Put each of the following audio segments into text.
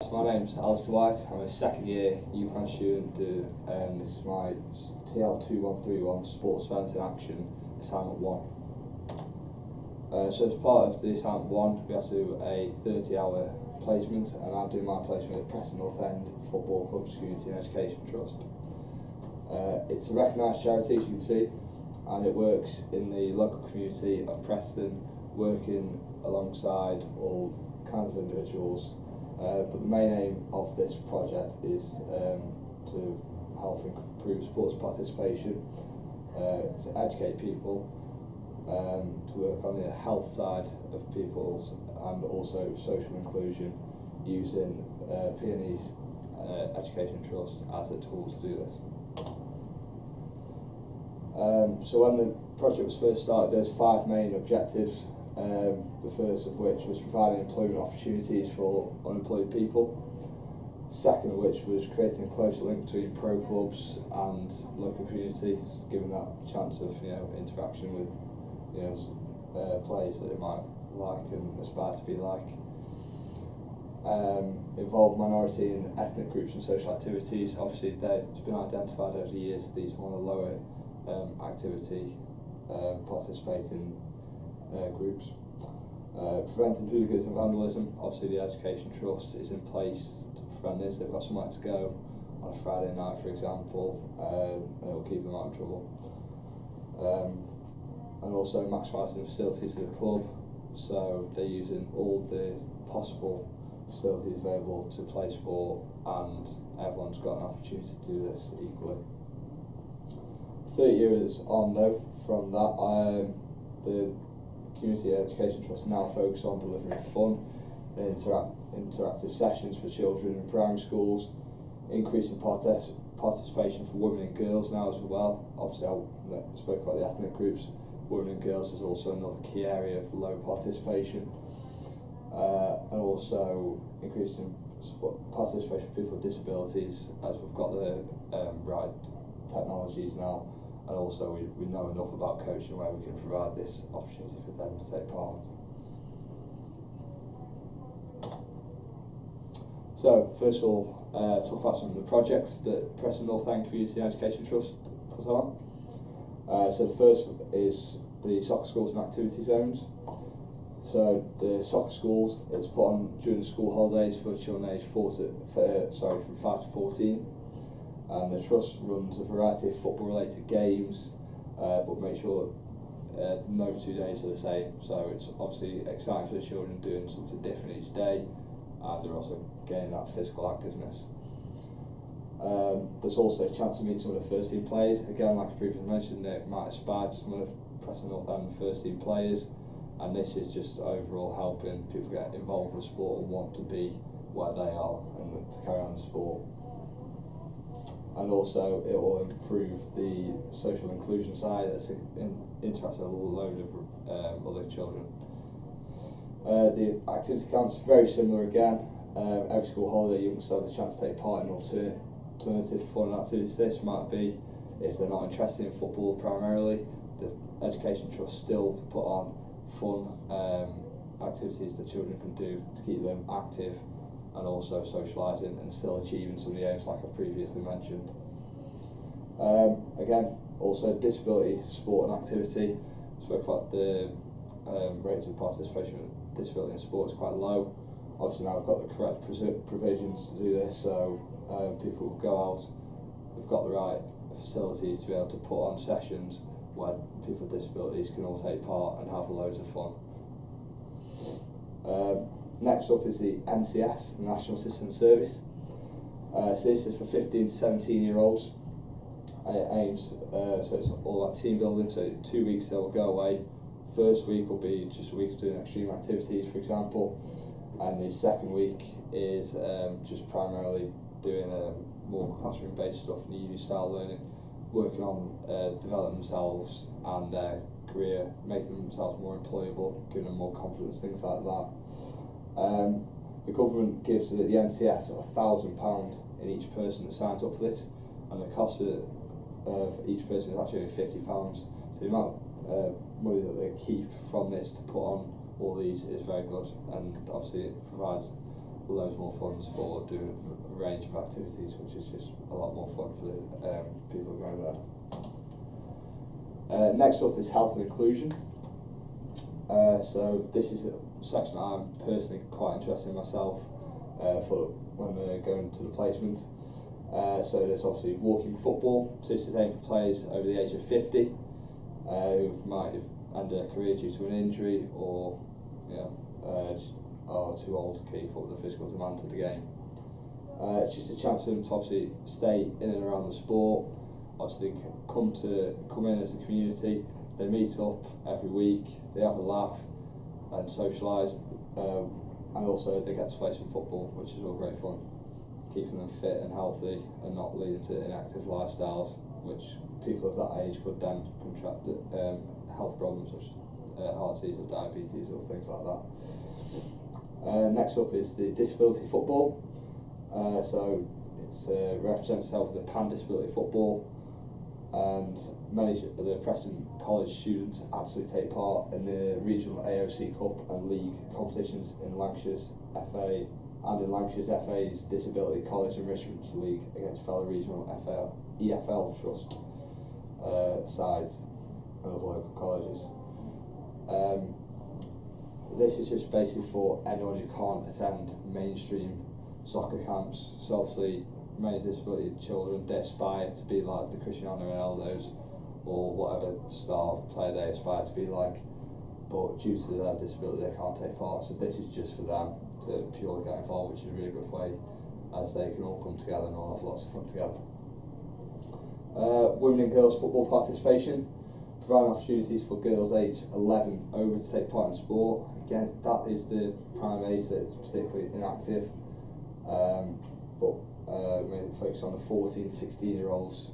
so my name's Alistair White. I'm a second year UCLan student. This is my TL2131 Sports Events in Action assignment 1. So as part of the assignment 1, we have to do a 30-hour placement, and I'm doing my placement at Preston North End Football Club's Community and Education Trust. It's a recognised charity, as you can see, and it works in the local community of Preston, working alongside all kinds of individuals. But the main aim of this project is to help improve sports participation, to educate people, to work on the health side of people's, and also social inclusion, using P&E's Education Trust as a tool to do this. So when the project was first started, there's 5 main objectives. The first of which was providing employment opportunities for unemployed people. Second of which was creating a closer link between pro clubs and local community, giving that chance of interaction with players that they might like and aspire to be like. Involve minority and ethnic groups and social activities. Obviously, it's been identified over the years that these are one of the lower activity participating groups. Preventing hooligans and vandalism. Obviously the Education Trust is in place to prevent this. They've got somewhere to go on a Friday night, for example, and it'll keep them out of trouble. And also maximising the facilities of the club, so they're using all the possible facilities available to play sport, and everyone's got an opportunity to do this equally. 30 years on though from that, the Community Education Trust now focus on delivering fun and interactive sessions for children in primary schools, increasing participation for women and girls now as well. Obviously I spoke about the ethnic groups. Women and girls is also another key area of low participation, and also increasing participation for people with disabilities, as we've got the right technologies now. And also we know enough about coaching where we can provide this opportunity for them to take part. So first of all, talk about some of the projects that Preston North End Community and Education Trust put on. So the first is the soccer schools and activity zones. So the soccer schools is put on during the school holidays for children aged from 5 to 14. And the Trust runs a variety of football-related games, but make sure no 2 days are the same. So it's obviously exciting for the children doing something different each day, and they're also getting that physical activeness. There's also a chance to meet some of the first team players. Again, like I previously mentioned, they might aspire to some of the Preston North End first team players, and this is just overall helping people get involved with sport and want to be where they are and to carry on the sport. And also it will improve the social inclusion side. It's interacts with a load of other children. The activity count's very similar again. Every school holiday youngsters have a chance to take part in alternative fun activities. This might be, if they're not interested in football primarily, the Education Trust still put on fun activities that children can do to keep them active, and also socialising and still achieving some of the aims like I previously mentioned. Again, also disability sport and activity. Spoke about the rates of participation with disability in sport is quite low. Obviously now we've got the correct provisions to do this, so people will go out, we've got the right facilities to be able to put on sessions where people with disabilities can all take part and have loads of fun. Next up is the NCS, the National Citizen Service. So this is for 15 to 17 year olds. It aims, so it's all about team building, so 2 weeks they will go away. First week will be just a week doing extreme activities, for example, and the second week is just primarily doing more classroom based stuff, new style learning, working on developing themselves and their career, making themselves more employable, giving them more confidence, things like that. The government gives the NCS £1,000 in each person that signs up for this, and the cost of each person is actually £50. So the amount of money that they keep from this to put on all these is very good, and obviously it provides loads more funds for doing a range of activities, which is just a lot more fun for people going there. Next up is health and inclusion. So this is a section I'm personally quite interested in myself for when we're going to the placement. So there's obviously walking football. So this is aimed for players over the age of 50 who might have ended a career due to an injury or are too old to keep up the physical demands of the game. It's just a chance for them to obviously stay in and around the sport, obviously come in as a community. They meet up every week, they have a laugh and socialise, and also they get to play some football, which is all great fun, keeping them fit and healthy and not leading to inactive lifestyles, which people of that age could then contract health problems such as heart disease or diabetes or things like that. Next up is the disability football. So it represents itself as the pan-disability football, and many of the Preston College students actually take part in the regional AOC Cup and League competitions in Lancashire's FA and in Lancashire's FA's Disability College Enrichment League against fellow regional EFL Trust sides and other local colleges. This is just basically for anyone who can't attend mainstream soccer camps. So obviously many disability children, they aspire to be like the Cristiano Ronaldos or whatever star player they aspire to be like, but due to their disability they can't take part. So this is just for them to purely get involved, which is a really good way, as they can all come together and all have lots of fun together. Women and girls football participation, providing opportunities for girls aged 11 over to take part in sport. Again, that is the prime age that is particularly inactive, but mainly focus on the 14-16-year-olds.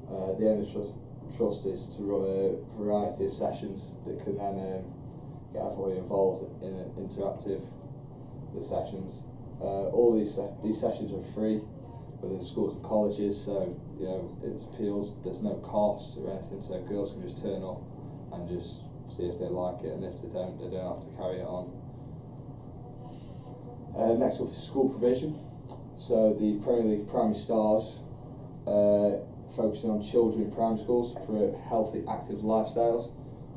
The aim of the trust is to run a variety of sessions that can then get everybody involved in interactive sessions. All these sessions are free within schools and colleges, so it appeals. There's no cost or anything, so girls can just turn up and just see if they like it, and if they don't have to carry it on. Next up is school provision. So the Premier League Primary Stars focusing on children in primary schools for healthy, active lifestyles.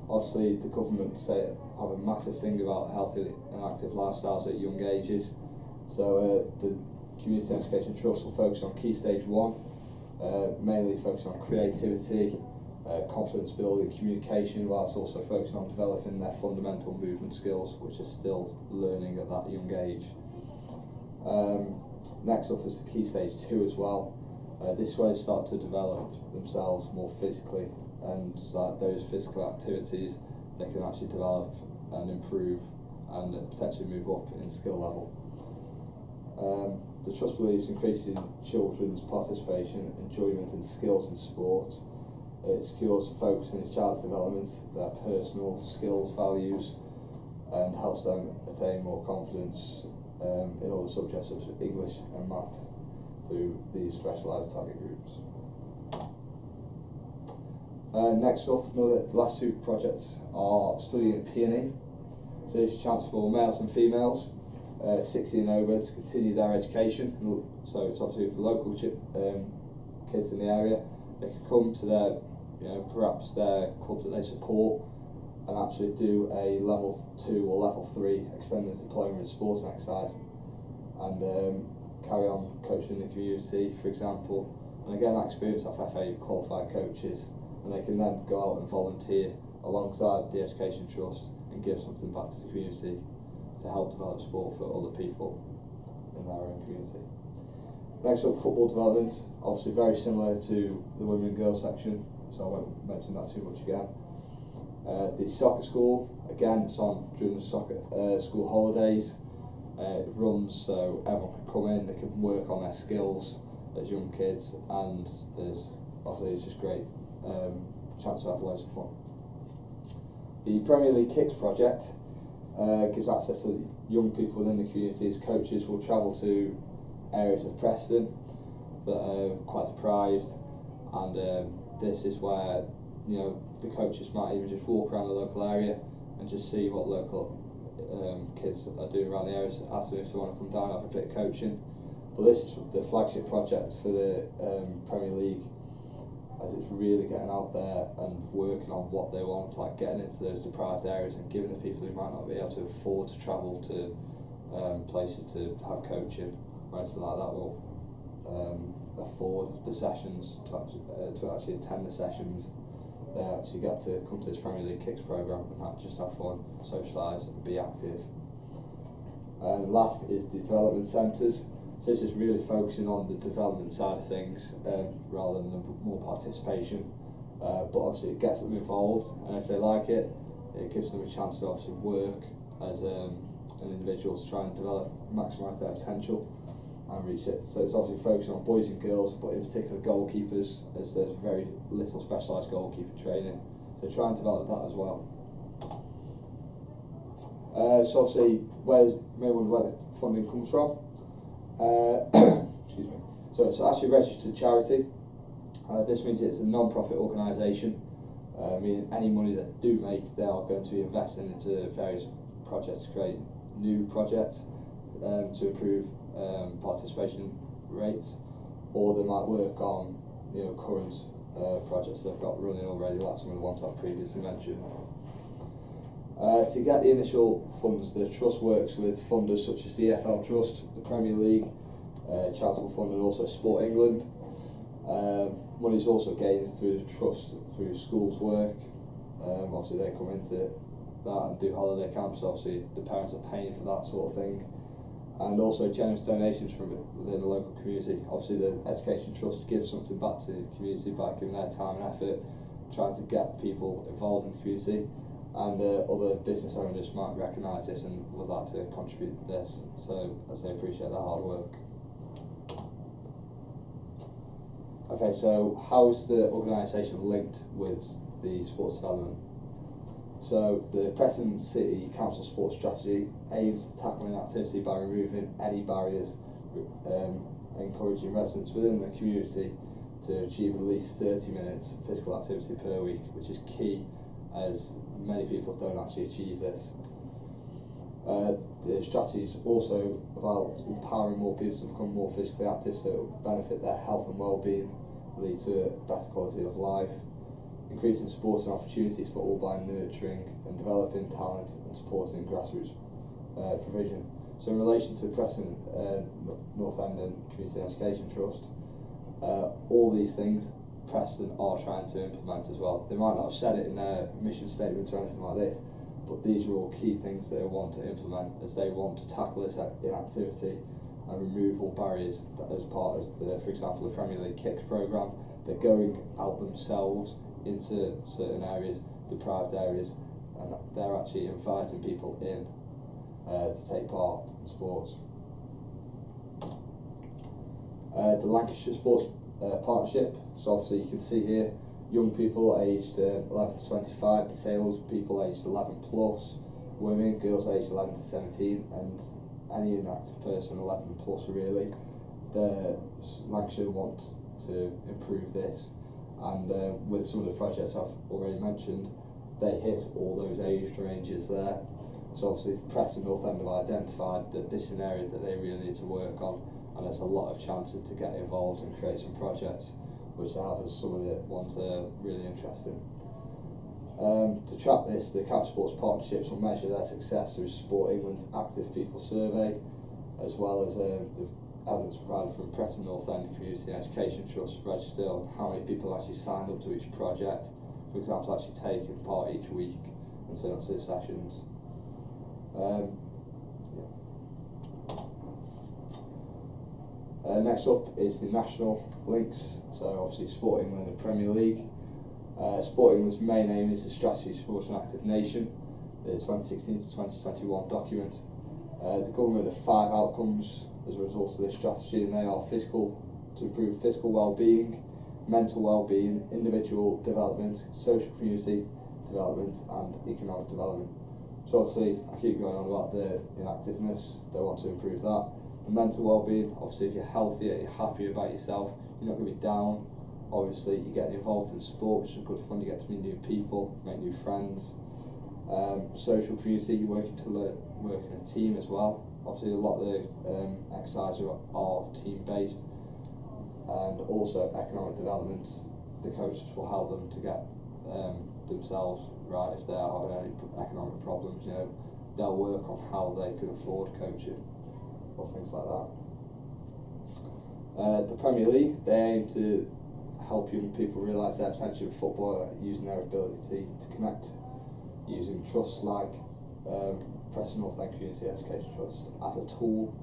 Obviously, the government have a massive thing about healthy and active lifestyles at young ages. So the Community Education Trust will focus on Key Stage 1, mainly focusing on creativity, confidence building, communication, whilst also focusing on developing their fundamental movement skills, which are still learning at that young age. Next up is the Key Stage 2 as well. This is where they start to develop themselves more physically, and start those physical activities they can actually develop and improve and potentially move up in skill level. The Trust believes increasing children's participation, enjoyment and skills in sport. It secures focus in the child's development, their personal skills, values, and helps them attain more confidence in other subjects such as English and math through these specialised target groups. Next up, the last two projects are studying at Peony. So there's a chance for males and females 16 and over to continue their education. So it's obviously for local kids in the area. They can come to their, perhaps their clubs that they support and actually do a level 2 or level 3 extended diploma in sports and exercise, and carry on coaching the community, for example. And again, that experience of FA qualified coaches, and they can then go out and volunteer alongside the Education Trust and give something back to the community to help develop sport for other people in their own community. Next up, football development, obviously very similar to the women and girls section, so I won't mention that too much again. The soccer school, again, it's on during the soccer school holidays. It runs so everyone can come in, they can work on their skills as young kids, and there's obviously it's just great chance to have loads of fun. The Premier League Kicks project gives access to young people within the communities. Coaches will travel to areas of Preston that are quite deprived, and this is where the coaches might even just walk around the local area and just see what local kids are doing around the area, so ask them if they want to come down and have a bit of coaching. But this is the flagship project for the Premier League, as it's really getting out there and working on what they want, like getting into those deprived areas and giving the people who might not be able to afford to travel to places to have coaching or anything like that will afford the sessions to actually attend the sessions. They actually get to come to this Premier League Kicks programme and just have fun, socialise and be active. And last is the development centres. So this is really focusing on the development side of things rather than the more participation. But obviously it gets them involved, and if they like it, it gives them a chance to obviously work as an individual to try and develop, maximise their potential and reach it. So it's obviously focusing on boys and girls, but in particular goalkeepers, as there's very little specialised goalkeeping training. So try and develop that as well. So obviously, maybe where the funding comes from. Excuse me. So it's actually a registered charity. This means it's a non-profit organisation, meaning any money that do make, they are going to be investing into various projects to create new projects to improve participation rates, or they might work on current projects they've got running already, like some of the ones I've previously mentioned. To get the initial funds, the Trust works with funders such as the EFL Trust, the Premier League, Charitable Fund, and also Sport England. Money is also gained through the Trust, through schools work. Obviously they come into that and do holiday camps, obviously the parents are paying for that sort of thing. And also generous donations from within the local community. Obviously the Education Trust gives something back to the community by giving their time and effort, trying to get people involved in the community. And other business owners might recognise this and would like to contribute to this, so as they appreciate their hard work. Okay, so how's the organisation linked with the sports development? So the Preston City Council Sports Strategy aims to tackle inactivity by removing any barriers, encouraging residents within the community to achieve at least 30 minutes physical activity per week, which is key, as many people don't actually achieve this. The strategy is also about empowering more people to become more physically active, so it will benefit their health and well-being, lead to a better quality of life, increasing sports and opportunities for all by nurturing and developing talent and supporting grassroots provision. So in relation to Preston North End and Community Education Trust, all these things Preston are trying to implement as well. They might not have said it in their mission statement or anything like this, but these are all key things they want to implement, as they want to tackle this inactivity and remove all barriers as part of for example, the Premier League Kicks programme. They're going out themselves into certain areas, deprived areas, and they're actually inviting people in to take part in sports. The Lancashire Sports Partnership, so obviously you can see here, young people aged 11 to 25, disabled people aged 11 plus, women, girls aged 11 to 17, and any inactive person 11 plus really. The Lancashire want to improve this, and with some of the projects I've already mentioned, they hit all those age ranges there. So obviously Preston North End have identified that this is an area that they really need to work on, and there's a lot of chances to get involved and create some projects, which I have as some of the ones that are really interesting. To track this, the Council Sports Partnerships will measure their success through Sport England's Active People Survey, as well as the evidence provided from Preston North End Community Education Trust register on how many people actually signed up to each project, for example actually taking part each week and turn up to the sessions. Next up is the national links, so obviously Sport England and the Premier League. Sport England's main aim is the Strategy Towards an Active Nation, the 2016 to 2021 document. The government have 5 outcomes as a result of this strategy, and they are to improve physical well-being, mental well-being, individual development, social community development, and economic development. So obviously I keep going on about the inactiveness, they want to improve that. The mental well-being, obviously if you're healthier, you're happier about yourself, you're not going to be down. Obviously you're getting involved in sport, which is good fun, you get to meet new people, make new friends. Social community, you're working to work in a team as well. Obviously, a lot of the exercises are team based, and also economic development. The coaches will help them to get themselves right if they're having any economic problems. They'll work on how they can afford coaching or things like that. The Premier League, they aim to help young people realise their potential in football using their ability to connect, using trusts like Preston North End Community Education Trust as a tool.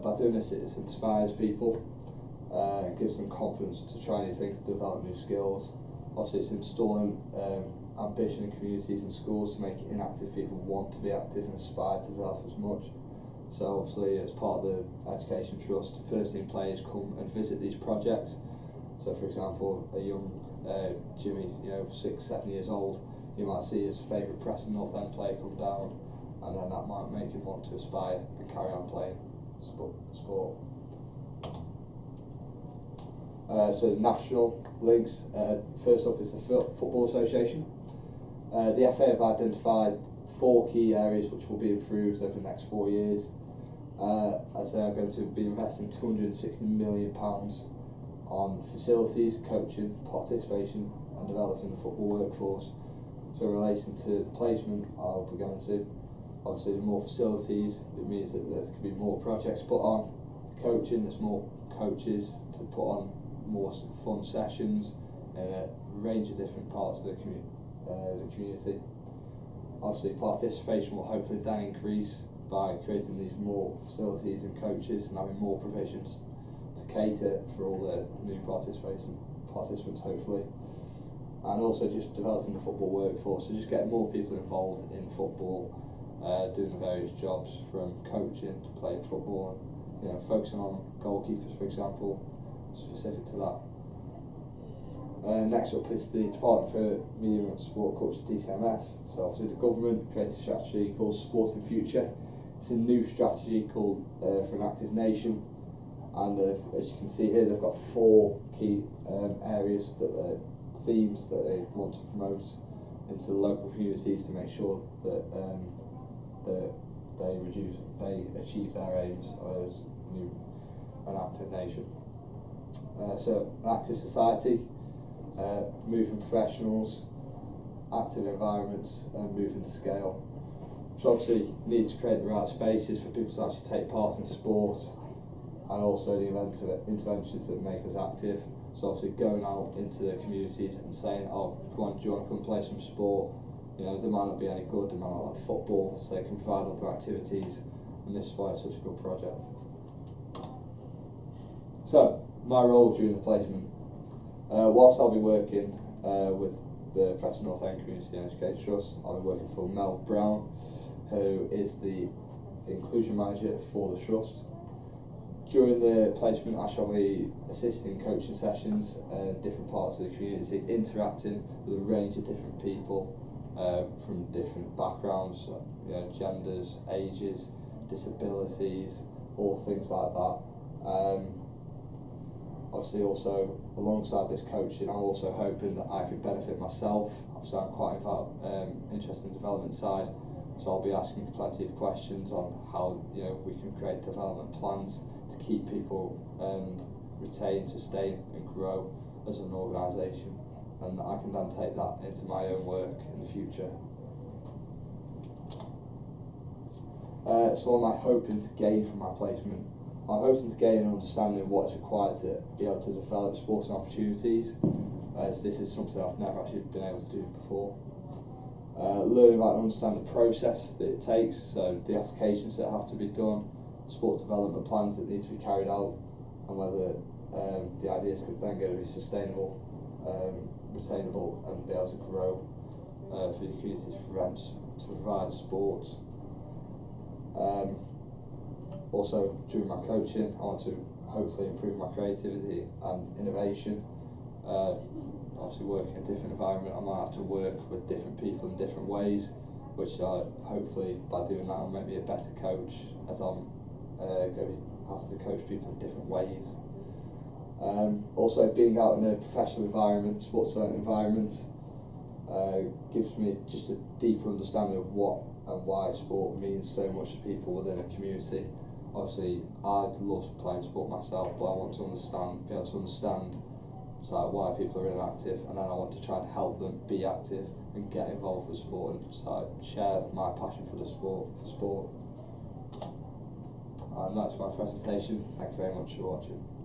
By doing this, it inspires people and gives them confidence to try new things, develop new skills. Obviously, it's installing ambition in communities and schools to make inactive people want to be active and aspire to develop as much. So obviously, as part of the Education Trust, first team players come and visit these projects. So for example, a young Jimmy, 6, 7 years old, you might see his favourite Preston North End player come down, and then that might make him want to aspire and carry on playing sport. So national links, first up is the Football Association. The FA have identified 4 key areas which will be improved over the next 4 years, as they are going to be investing £260 million on facilities, coaching, participation and developing the football workforce. So in relation to placement, I'll be going to, obviously the more facilities, it means that there can be more projects put on. Coaching, there's more coaches to put on more fun sessions in a range of different parts of the community. Obviously participation will hopefully then increase by creating these more facilities and coaches and having more provisions to cater for all the new participants hopefully, and also just developing the football workforce, so just getting more people involved in football, doing the various jobs from coaching to playing football, and focusing on goalkeepers for example, specific to that. Next up is the Department for Media and Sport Culture, DCMS. So obviously the government created a strategy called Sporting Future. It's a new strategy called for an Active Nation, and as you can see here, they've got 4 key areas, themes that they want to promote into the local communities to make sure that they achieve their aims as an active nation. So an active society, moving professionals, active environments, and moving to scale. So obviously you need to create the right spaces for people to actually take part in sport, and also the interventions that make us active. So obviously going out into the communities and saying, oh, come on, do you want to come play some sport? There might not be any good, they might not like football, so they can provide other activities, and this is why it's such a good project. So, my role during the placement. Whilst I'll be working with the Preston North End Community Education Trust, I'll be working for Mel Brown, who is the Inclusion Manager for the Trust. During the placement, I shall be assisting coaching sessions in different parts of the community, interacting with a range of different people from different backgrounds, genders, ages, disabilities, all things like that. Obviously also alongside this coaching, I'm also hoping that I can benefit myself. Obviously I'm quite interested in the development side, so I'll be asking plenty of questions on how we can create development plans to keep people retain, sustain and grow as an organisation, and I can then take that into my own work in the future. So what am I hoping to gain from my placement? I'm hoping to gain an understanding of what is required to be able to develop sporting opportunities, as this is something I've never actually been able to do before. Learning about and understand the process that it takes, so the applications that have to be done, sport development plans that need to be carried out, and whether the ideas are then going to be sustainable, retainable, and be able to grow for the community to provide sports. Also, during my coaching, I want to hopefully improve my creativity and innovation. Obviously, working in a different environment, I might have to work with different people in different ways, which hopefully by doing that I'll make me a better coach, as I'm going to have to coach people in different ways. Also, being out in a professional environment, sports development environment, gives me just a deeper understanding of what and why sport means so much to people within a community. Obviously, I love playing sport myself, but I want to be able to understand why people are inactive, and then I want to try and help them be active and get involved with sport and share my passion for sport. And that's my presentation. Thanks very much for watching.